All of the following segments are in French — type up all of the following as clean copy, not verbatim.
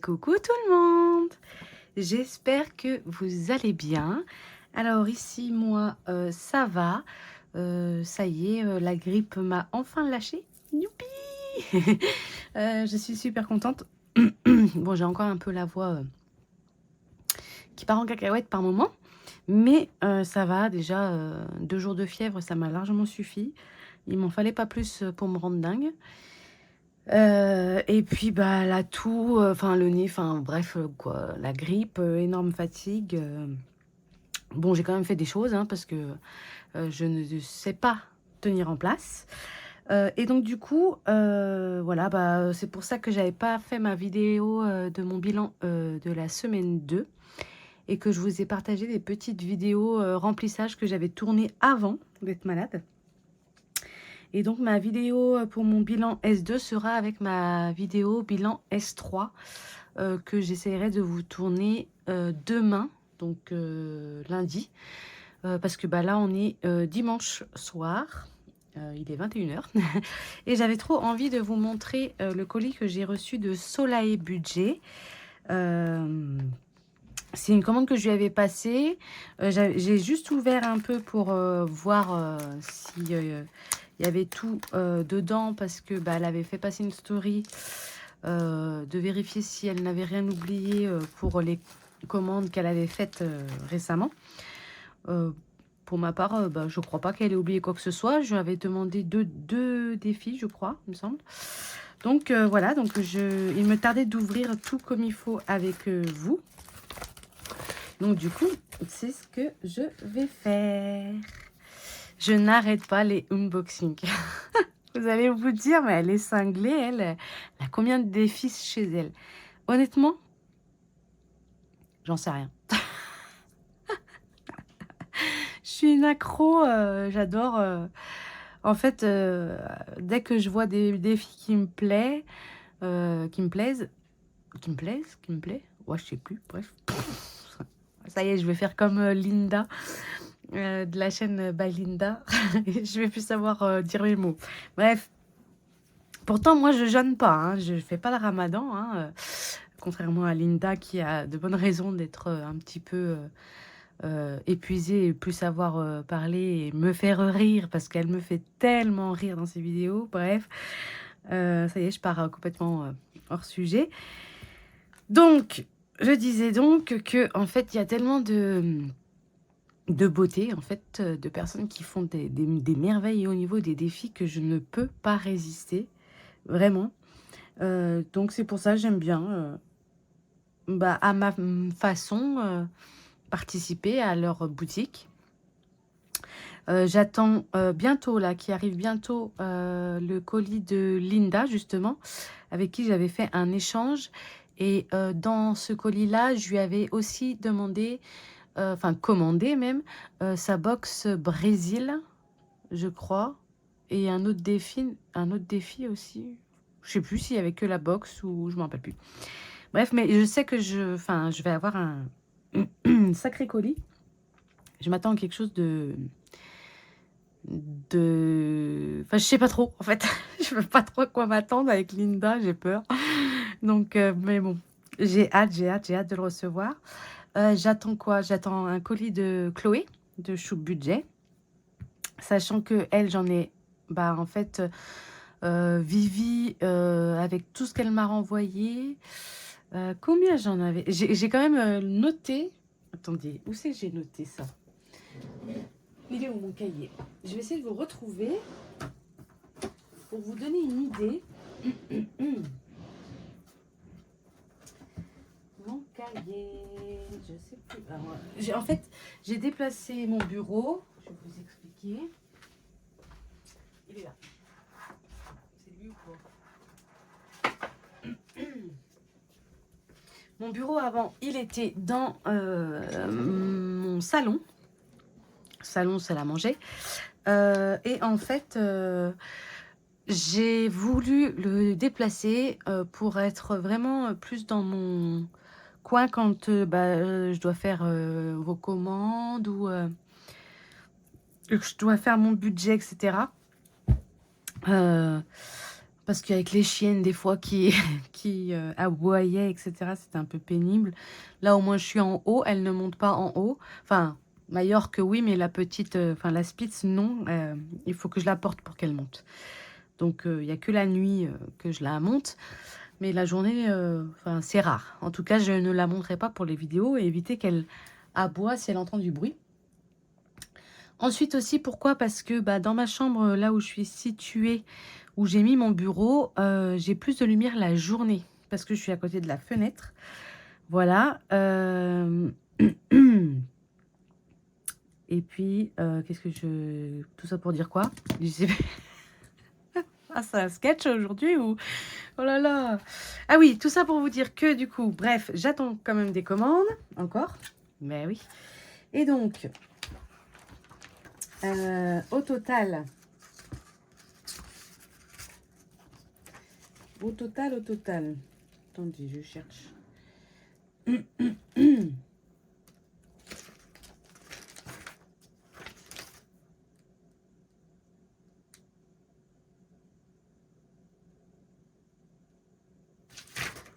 Coucou tout le monde, j'espère que vous allez bien. Alors ici moi ça va. Ça y est, la grippe m'a enfin lâché. Youpi. Je suis super contente. Bon, j'ai encore un peu la voix qui part en cacahuète par moment, mais ça va déjà. 2 jours de fièvre, ça m'a largement suffi. Il m'en fallait pas plus pour me rendre dingue. Et puis bah la toux, enfin le nez, enfin bref, quoi, la grippe, énorme fatigue. Bon, j'ai quand même fait des choses, hein, parce que je ne sais pas tenir en place. Et donc du coup, voilà, bah c'est pour ça que j'avais pas fait ma vidéo de mon bilan de la semaine 2 et que je vous ai partagé des petites vidéos remplissage que j'avais tournées avant d'être malade. Et donc ma vidéo pour mon bilan S2 sera avec ma vidéo bilan S3 que j'essaierai de vous tourner demain, donc lundi, parce que bah, là on est dimanche soir, il est 21h, et j'avais trop envie de vous montrer le colis que j'ai reçu de Solae Budget. C'est une commande que je lui avais passée. J'ai juste ouvert un peu pour voir si il y avait tout dedans, parce que bah, elle avait fait passer une story de vérifier si elle n'avait rien oublié pour les commandes qu'elle avait faites récemment. Pour ma part, bah, je crois pas qu'elle ait oublié quoi que ce soit. Je lui avais demandé deux défis, je crois, il me semble. Donc voilà, donc il me tardait d'ouvrir tout comme il faut avec vous. Donc du coup, c'est ce que je vais faire. Je n'arrête pas les unboxings. Vous allez vous dire, mais elle est cinglée, elle a combien de défis chez elle? Honnêtement, j'en sais rien. Je suis une accro, j'adore. En fait, dès que je vois des défis qui me plaisent, ouais, je sais plus, bref. Ça y est, je vais faire comme Linda, de la chaîne By Linda. Je vais plus savoir dire les mots. Bref. Pourtant, moi, je jeûne pas, hein, je fais pas le ramadan, hein, contrairement à Linda qui a de bonnes raisons d'être un petit peu épuisée et plus savoir parler et me faire rire parce qu'elle me fait tellement rire dans ses vidéos. Bref, ça y est, je pars complètement hors sujet. Donc, je disais donc que en fait, il y a tellement de beauté, en fait, de personnes qui font des merveilles au niveau des défis que je ne peux pas résister, vraiment. Donc c'est pour ça que j'aime bien, bah, à ma façon, participer à leur boutique. J'attends bientôt, là, qui arrive bientôt, le colis de Linda, justement, avec qui j'avais fait un échange. Et dans ce colis-là, je lui avais aussi demandé, enfin commandé même, sa box Brésil, je crois, et un autre défi aussi. Je sais plus s'il y avait que la box ou je m'en rappelle plus. Bref, mais je sais que je vais avoir un sacré colis. Je m'attends à quelque chose enfin, je sais pas trop, en fait. Je veux pas trop à quoi m'attendre avec Linda, j'ai peur. Donc, mais bon, j'ai hâte de le recevoir. J'attends quoi? J'attends un colis de Chloé, de Chou Budget. Sachant que elle, j'en ai, bah, en fait, Vivi, avec tout ce qu'elle m'a renvoyé. Combien j'en avais? J'ai quand même noté. Attendez, où c'est que j'ai noté ça? Il est où mon cahier? Je vais essayer de vous retrouver pour vous donner une idée. Mon cahier, je sais plus. En fait, j'ai déplacé mon bureau. Je vais vous expliquer. Il est là. C'est lui ou quoi? Mon bureau avant, il était dans mon salon. Salon, salle à manger. Et en fait, j'ai voulu le déplacer pour être vraiment plus dans mon coin quand je dois faire vos commandes ou que je dois faire mon budget, etc. Parce qu'avec les chiennes, des fois, qui aboyaient, etc., c'était un peu pénible. Là, au moins, je suis en haut. Elle ne monte pas en haut. Enfin, Majorque, oui, mais la petite, enfin, la Spitz, non. Il faut que je la porte pour qu'elle monte. Donc, il n'y a que la nuit que je la monte. Mais la journée, enfin, c'est rare. En tout cas, je ne la monterai pas pour les vidéos et éviter qu'elle aboie si elle entend du bruit. Ensuite aussi, pourquoi? Parce que bah, dans ma chambre, là où je suis située, où j'ai mis mon bureau, j'ai plus de lumière la journée. Parce que je suis à côté de la fenêtre. Voilà. Et puis, qu'est-ce que je... Tout ça pour dire quoi? Je sais pas. Ah, c'est un sketch aujourd'hui ou... Oh là là. Ah oui, tout ça pour vous dire que du coup, bref, j'attends quand même des commandes. Encore. Mais oui. Et donc, au total... Au total. Attendez, je cherche.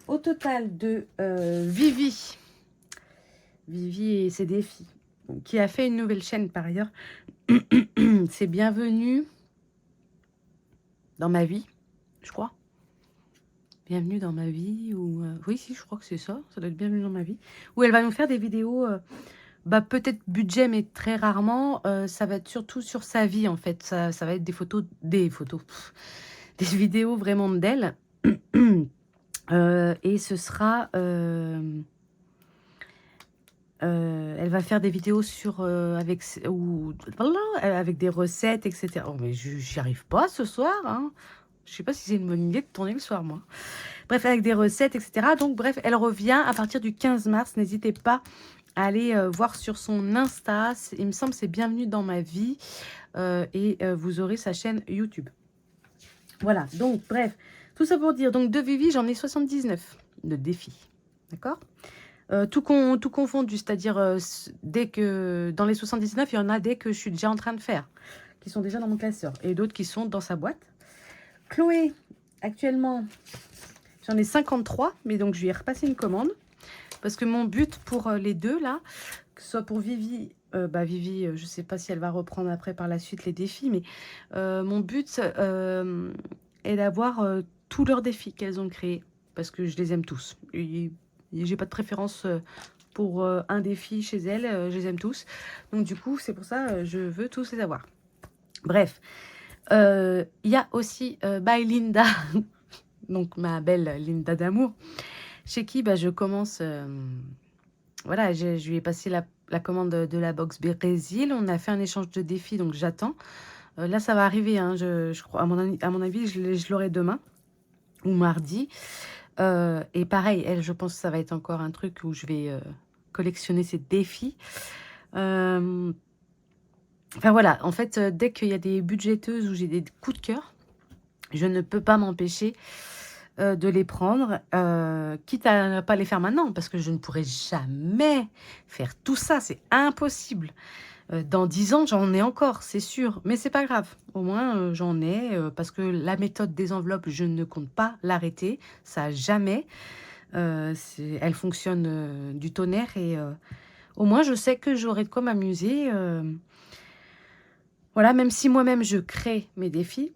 Au total de Vivi et ses défis, qui a fait une nouvelle chaîne par ailleurs. C'est bienvenue dans ma vie, je crois. Bienvenue dans ma vie, ou oui, si, je crois que c'est ça. Ça doit être bienvenue dans ma vie. Où elle va nous faire des vidéos, bah, peut-être budget, mais très rarement. Ça va être surtout sur sa vie, en fait. Ça va être des photos, des vidéos vraiment d'elle. Et ce sera... elle va faire des vidéos sur avec des recettes, etc. Oh, mais j'y arrive pas ce soir. Hein. Je sais pas si c'est une bonne idée de tourner le soir, moi. Bref, avec des recettes, etc. Donc, bref, elle revient à partir du 15 mars. N'hésitez pas à aller voir sur son Insta. Il me semble que c'est Bienvenue dans ma vie. Et vous aurez sa chaîne YouTube. Voilà, donc, bref. Tout ça pour dire, donc, de Vivi, j'en ai 79 de défis. D'accord ? Tout confondu, c'est-à-dire dès que dans les 79, il y en a des que je suis déjà en train de faire, qui sont déjà dans mon classeur, et d'autres qui sont dans sa boîte. Chloé, actuellement, j'en ai 53, mais donc je lui ai repassé une commande, parce que mon but pour les deux, là, que ce soit pour Vivi, Vivi, je ne sais pas si elle va reprendre après par la suite les défis, mais mon but est d'avoir tous leurs défis qu'elles ont créés, parce que je les aime tous. J'ai pas de préférence pour un défi chez elles, je les aime tous. Donc du coup, c'est pour ça je veux tous les avoir. Bref, il y a aussi By Linda, donc ma belle Linda d'amour, chez qui je commence... voilà, je lui ai passé la commande de la box Brésil. On a fait un échange de défis, donc j'attends. Là, ça va arriver, hein, je crois. À mon avis, je l'aurai demain ou mardi. Et pareil, elle, je pense que ça va être encore un truc où je vais collectionner ces défis. Enfin voilà, en fait, dès qu'il y a des budgéteuses où j'ai des coups de cœur, je ne peux pas m'empêcher de les prendre, quitte à ne pas les faire maintenant, parce que je ne pourrai jamais faire tout ça, c'est impossible. Dans 10 ans, j'en ai encore, c'est sûr, mais c'est pas grave. Au moins, j'en ai, parce que la méthode des enveloppes, je ne compte pas l'arrêter, ça jamais. Elle fonctionne du tonnerre et au moins, je sais que j'aurai de quoi m'amuser. Voilà, même si moi-même, je crée mes défis.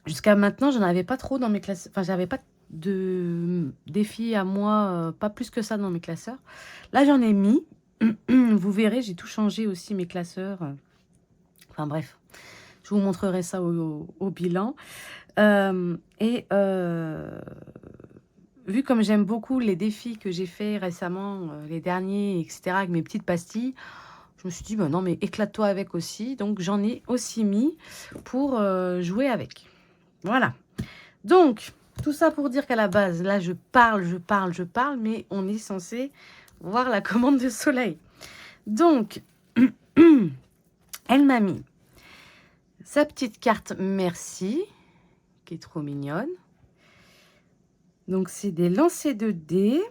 Jusqu'à maintenant, j'en avais pas trop dans mes classes. Enfin, j'avais pas de défis à moi, pas plus que ça dans mes classeurs. Là, j'en ai mis. Vous verrez, j'ai tout changé aussi, mes classeurs. Enfin, bref. Je vous montrerai ça au bilan. Vu comme j'aime beaucoup les défis que j'ai fait récemment, les derniers, etc., avec mes petites pastilles, je me suis dit, non, mais éclate-toi avec aussi. Donc, j'en ai aussi mis pour jouer avec. Voilà. Donc, tout ça pour dire qu'à la base, là, je parle, mais on est censé voir la commande de soleil. Donc, elle m'a mis sa petite carte merci, qui est trop mignonne. Donc, c'est des lancers de dés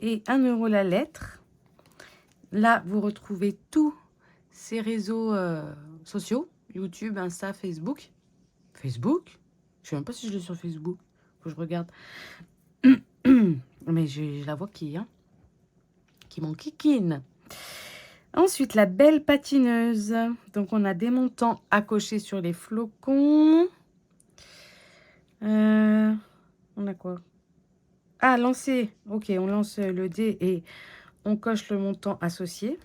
et 1 € la lettre. Là, vous retrouvez tous ces réseaux sociaux, YouTube, Insta, Facebook. Facebook? Je sais même pas si je l'ai sur Facebook. Faut que je regarde. Mais je la vois qui m'enquiquine. Ensuite, la belle patineuse. Donc, on a des montants à cocher sur les flocons. On a quoi? Ah, lancer. Ok, on lance le dé et on coche le montant associé.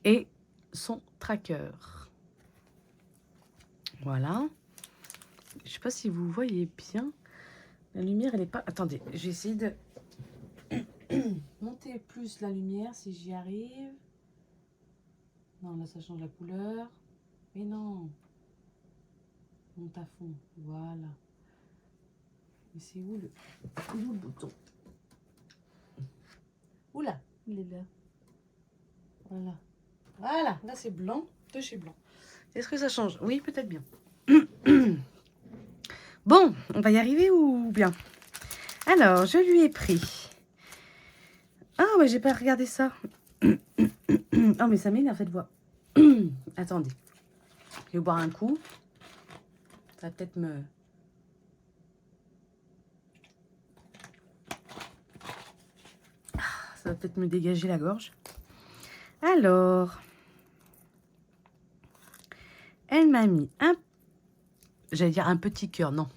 Et son tracker. Voilà. Je sais pas si vous voyez bien. La lumière, elle est pas... Attendez, je vais essayer de monter plus la lumière si j'y arrive. Non, là, ça change la couleur. Mais non. Monte à fond. Voilà. Mais c'est où le bouton? Oula, il est là. Voilà. Voilà, là c'est blanc, de chez blanc. Est-ce que ça change? Oui, peut-être bien. Bon, on va y arriver ou bien? Alors, je lui ai pris. Ah ouais, j'ai pas regardé ça. Oh, mais ça m'énerve cette voix. Attendez. Je vais boire un coup. Ça va peut-être me... Ça va peut-être me dégager la gorge. Alors, elle m'a mis un... J'allais dire un petit cœur, non.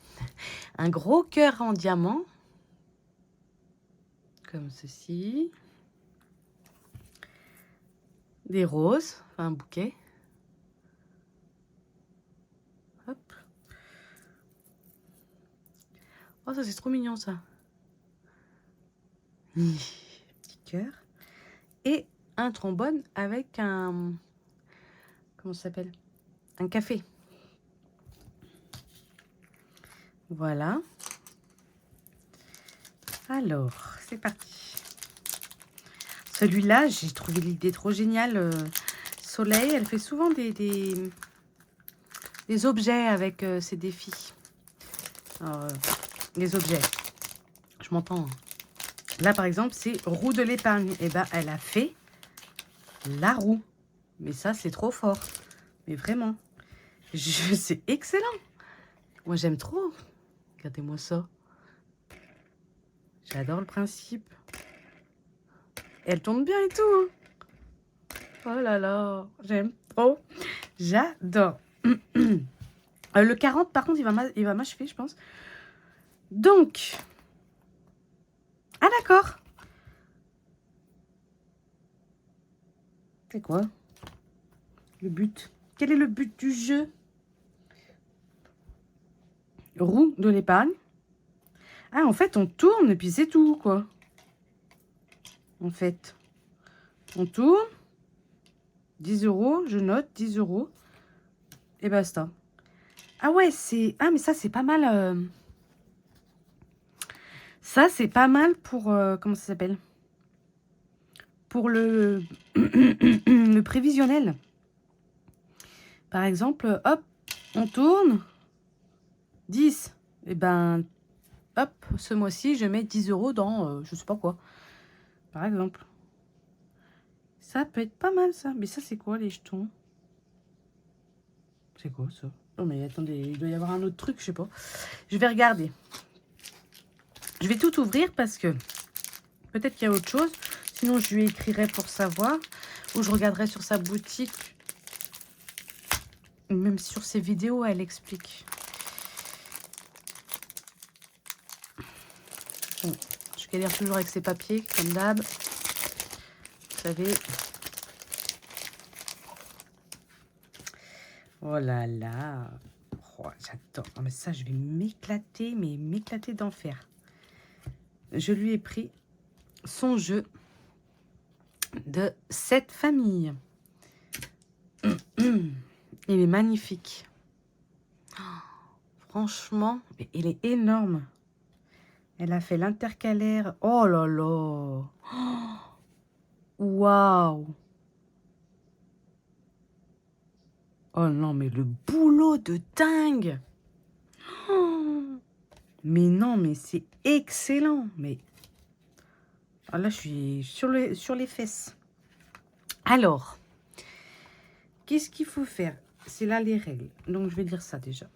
Un gros cœur en diamant. Comme ceci. Des roses, enfin un bouquet. Hop. Oh, ça c'est trop mignon ça. Petit cœur. Et un trombone avec un... Comment ça s'appelle? Un café. Voilà. Alors, c'est parti. Celui-là, j'ai trouvé l'idée trop géniale. Soleil, elle fait souvent des objets avec ses défis. Alors, les objets. Je m'entends. Là, par exemple, c'est roue de l'épargne. Et ben, elle a fait la roue. Mais ça, c'est trop fort. Mais vraiment. C'est excellent. Moi, j'aime trop. Regardez-moi ça. J'adore le principe. Elle tourne bien et tout. Hein. Oh là là, j'aime trop. J'adore. Le 40, par contre, il va m'achever, je pense. Donc. Ah, d'accord. C'est quoi le but? Quel est le but du jeu? Roue de l'épargne. Ah, en fait, on tourne et puis c'est tout, quoi. En fait, on tourne. 10 €, je note 10 €. Et basta. Ah ouais, c'est... Ah, mais ça, c'est pas mal. Ça, c'est pas mal pour... Comment ça s'appelle? Pour le... le prévisionnel. Par exemple, hop, on tourne. 10. Et ben, hop, ce mois-ci, je mets 10 € dans je sais pas quoi. Par exemple. Ça peut être pas mal, ça. Mais ça, c'est quoi, les jetons? C'est quoi, ça? Oh, mais attendez, il doit y avoir un autre truc, je sais pas. Je vais regarder. Je vais tout ouvrir parce que peut-être qu'il y a autre chose. Sinon, je lui écrirai pour savoir. Ou je regarderai sur sa boutique. Même sur ses vidéos, elle explique. Bon, je galère toujours avec ces papiers, comme d'hab. Vous savez. Oh là là. Oh, j'adore. Oh, mais ça, je vais m'éclater, mais m'éclater d'enfer. Je lui ai pris son jeu de 7 familles. Il est magnifique. Franchement, il est énorme. Elle a fait l'intercalaire. Oh là là. Waouh. Oh non, mais le boulot de dingue. Mais non, mais c'est excellent. Mais ah, là, je suis sur les fesses. Alors, qu'est-ce qu'il faut faire? C'est là les règles. Donc, je vais dire ça déjà.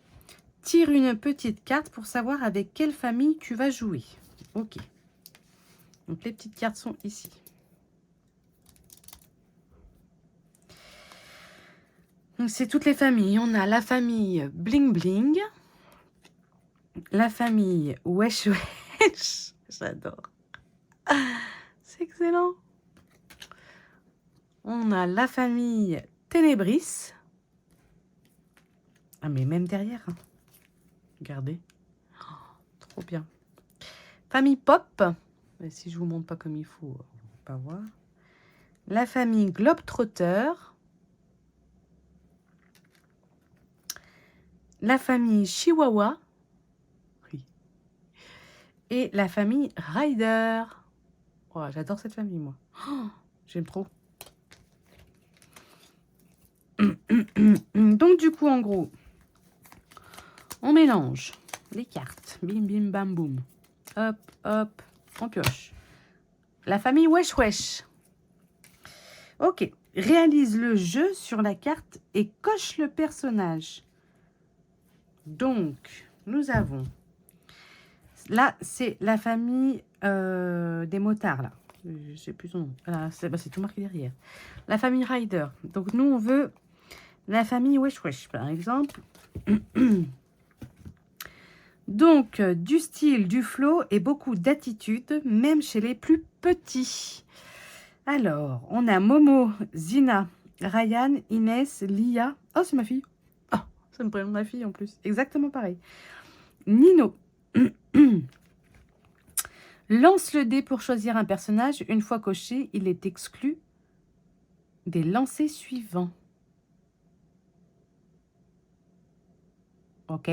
Tire une petite carte pour savoir avec quelle famille tu vas jouer. Ok. Donc, les petites cartes sont ici. Donc, c'est toutes les familles. On a la famille Bling Bling. La famille Wesh Wesh. J'adore. C'est excellent. On a la famille Ténébris. Ah, mais même derrière. Hein. Regardez. Oh, trop bien. Famille Pop. Mais si je vous montre pas comme il faut, vous ne pas voir. La famille Globetrotter. La famille Chihuahua. Oui. Et la famille Ryder. Oh, j'adore cette famille, moi. Oh, j'aime trop. Donc, du coup, en gros, on mélange les cartes. Bim, bim, bam, boum. Hop, hop, on pioche. La famille Wesh Wesh. Ok. Réalise le jeu sur la carte et coche le personnage. Donc, nous avons... Là, c'est la famille des motards, là. Je ne sais plus son nom. Voilà, c'est tout marqué derrière. La famille Ryder. Donc, nous, on veut la famille Wesh Wesh, par exemple. Donc, du style, du flow et beaucoup d'attitude, même chez les plus petits. Alors, on a Momo, Zina, Ryan, Inès, Lia. Oh, c'est ma fille. Oh, c'est le prénom de ma fille en plus. Exactement pareil. Nino. Lance le dé pour choisir un personnage. Une fois coché, il est exclu des lancers suivants. Ok.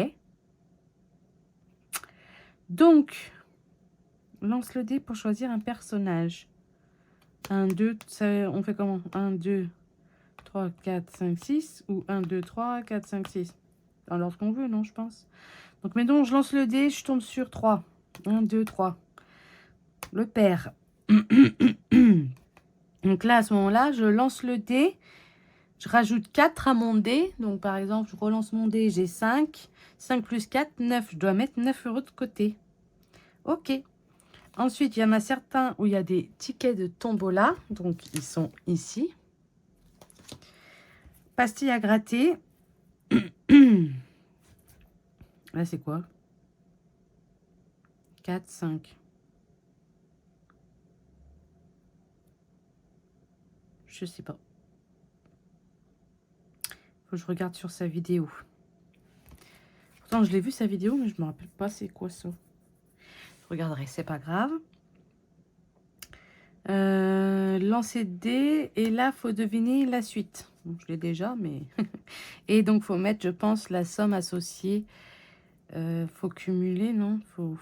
Donc, lance le dé pour choisir un personnage. 1, 2, on fait comment? 1, 2, 3, 4, 5, 6. Ou 1, 2, 3, 4, 5, 6. Alors, ce qu'on veut, non, je pense. Donc, mettons, je lance le dé, je tombe sur 3. 1, 2, 3. Le père. Donc là, à ce moment-là, je lance le dé. Je rajoute 4 à mon dé. Donc, par exemple, je relance mon dé, j'ai 5. 5 plus 4, 9. Je dois mettre 9 € de côté. Ok. Ensuite, il y en a certains où il y a des tickets de tombola. Donc, ils sont ici. Pastilles à gratter. Là, c'est quoi? 4, 5. Je sais pas. Faut que je regarde sur sa vidéo. Pourtant, je l'ai vu sa vidéo, mais je me rappelle pas c'est quoi ça. Je regarderai, c'est pas grave. Lancer de dés. Et là, faut deviner la suite. Bon, je l'ai déjà, mais... Et donc, faut mettre, je pense, la somme associée. Faut cumuler, non? Faut...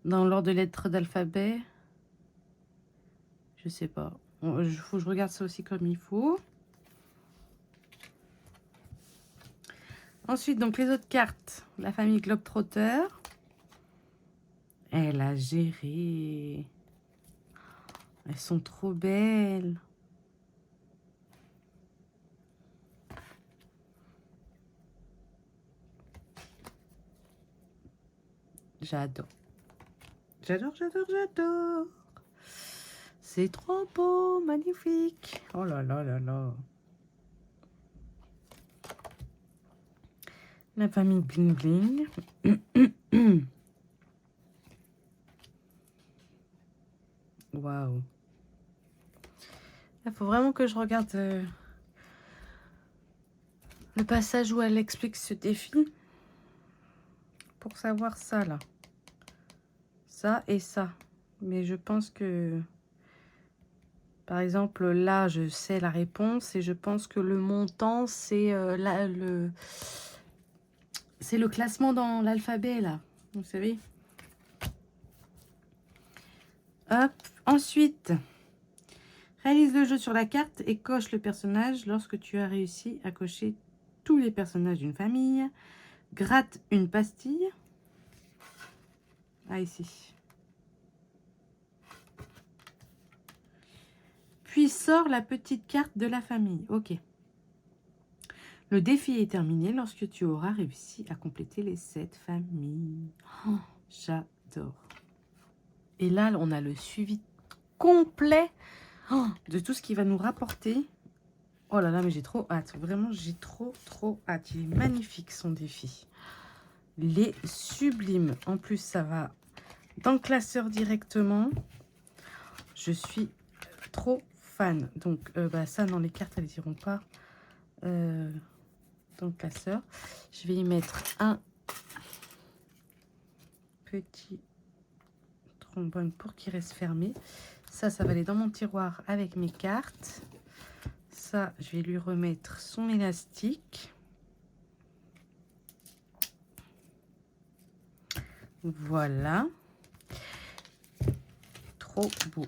Dans l'ordre de lettres d'alphabet. Je sais pas. Bon, faut que je regarde ça aussi comme il faut. Ensuite, donc, les autres cartes. La famille Globetrotter. Elle a géré. Elles sont trop belles. J'adore. J'adore, j'adore, j'adore. C'est trop beau, magnifique. Oh là là là là. La famille Bling Bling. Waouh. Il faut vraiment que je regarde le passage où elle explique ce défi. Pour savoir ça, là. Ça et ça. Mais je pense que... Par exemple, là, je sais la réponse. Et je pense que le montant, c'est c'est le classement dans l'alphabet, là. Vous savez. Hop. Ensuite, réalise le jeu sur la carte et coche le personnage lorsque tu as réussi à cocher tous les personnages d'une famille. Gratte une pastille. Ah, ici. Puis sort la petite carte de la famille. Ok. Le défi est terminé lorsque tu auras réussi à compléter les 7 familles. Oh, j'adore. Et là, on a le suivi complet de tout ce qui va nous rapporter. Oh là là, mais j'ai trop hâte. Vraiment, j'ai trop hâte. Il est magnifique, son défi. Il est sublime. En plus, ça va dans le classeur directement. Je suis trop fan. Donc, ça, dans les cartes, elles n'iront pas dans le classeur. Je vais y mettre un petit trombone pour qu'il reste fermé. Ça va aller dans mon tiroir avec mes cartes. Ça, je vais lui remettre son élastique. Voilà. Trop beau.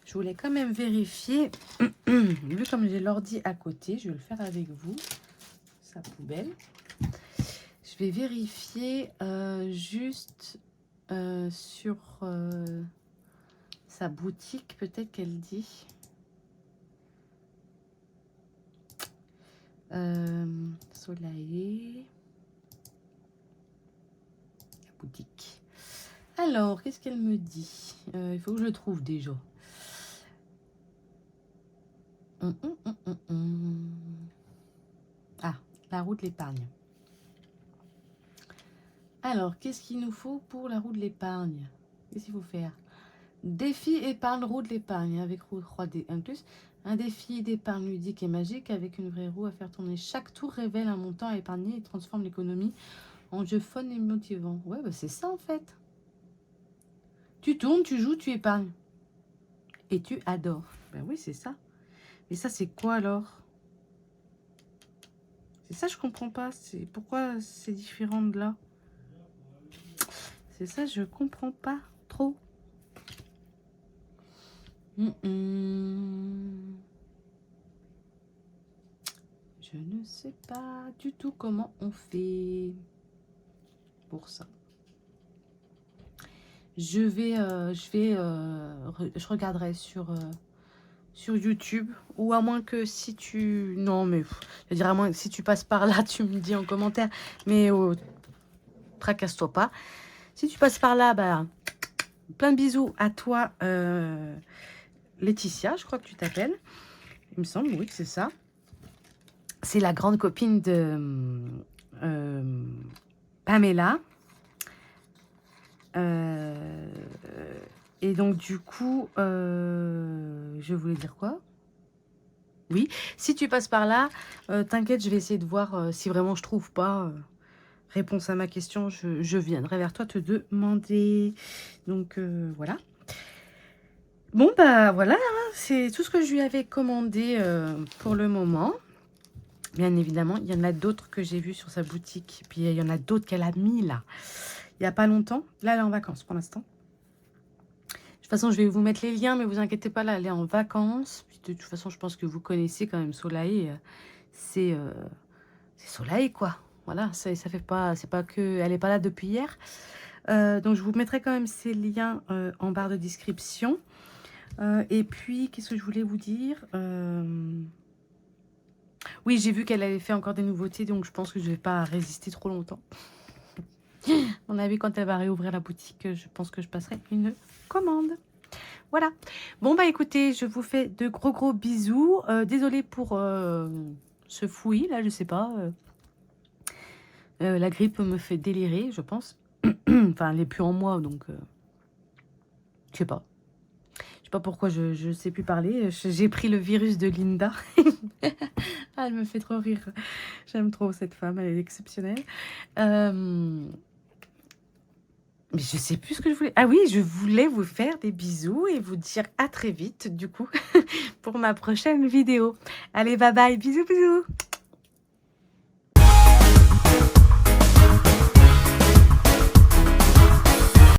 Je voulais quand même vérifier. Vu comme j'ai l'ordi à côté, je vais le faire avec vous. Sa poubelle. Je vais vérifier juste sur sa boutique. Peut-être qu'elle dit. Soleil. La boutique. Alors, qu'est-ce qu'elle me dit? Il faut que je le trouve déjà. Ah, la roue de l'épargne. Alors, qu'est-ce qu'il nous faut pour la roue de l'épargne? Qu'est-ce qu'il faut faire? Défi épargne roue de l'épargne avec roue 3D inclus. Un défi d'épargne ludique et magique avec une vraie roue à faire tourner. Chaque tour révèle un montant à épargner et transforme l'économie en jeu fun et motivant. Ouais, bah c'est ça en fait. Tu tournes, tu joues, tu épargnes. Et tu adores. Ben oui, c'est ça. Mais ça, c'est quoi alors? C'est ça, je comprends pas. C'est pourquoi c'est différent de là. C'est ça, je comprends pas trop. Je ne sais pas du tout comment on fait pour ça. Je regarderai sur YouTube, ou à moins que si tu... Non, mais je veux dire, à moins que si tu passes par là, tu me dis en commentaire, mais tracasse-toi pas. Si tu passes par là, bah, plein de bisous à toi, Laetitia, je crois que tu t'appelles. Il me semble, oui, que c'est ça. C'est la grande copine de Pamela. Et donc, du coup, je voulais dire quoi? Oui, si tu passes par là, t'inquiète, je vais essayer de voir si vraiment je trouve pas réponse à ma question. Je viendrai vers toi te demander. Donc, voilà. Bon, bah voilà, hein, c'est tout ce que je lui avais commandé pour le moment. Bien évidemment, il y en a d'autres que j'ai vues sur sa boutique. Puis, il y en a d'autres qu'elle a mis là. Il n'y a pas longtemps. Là, elle est en vacances pour l'instant. De toute façon, je vais vous mettre les liens, mais vous inquiétez pas, là, elle est en vacances. Puis, de toute façon, je pense que vous connaissez quand même Soleil. C'est Soleil, quoi. Voilà, ça fait pas... C'est pas que... Elle n'est pas là depuis hier. Donc, je vous mettrai quand même ces liens en barre de description. Et puis, qu'est-ce que je voulais vous dire? Oui, j'ai vu qu'elle avait fait encore des nouveautés, donc je pense que je ne vais pas résister trop longtemps. À mon avis, quand elle va réouvrir la boutique, je pense que je passerai une commande. Voilà. Bon, bah écoutez, je vous fais de gros bisous. Désolée pour ce fouillis, là, je sais pas. La grippe me fait délirer, je pense. Enfin, elle n'est plus en moi, donc... je sais pas. Je sais pas pourquoi je sais plus parler. J'ai pris le virus de Linda. Ah, elle me fait trop rire. J'aime trop cette femme, elle est exceptionnelle. Mais je sais plus ce que je voulais. Ah oui, je voulais vous faire des bisous et vous dire à très vite, du coup, pour ma prochaine vidéo. Allez, bye bye, bisous, bisous.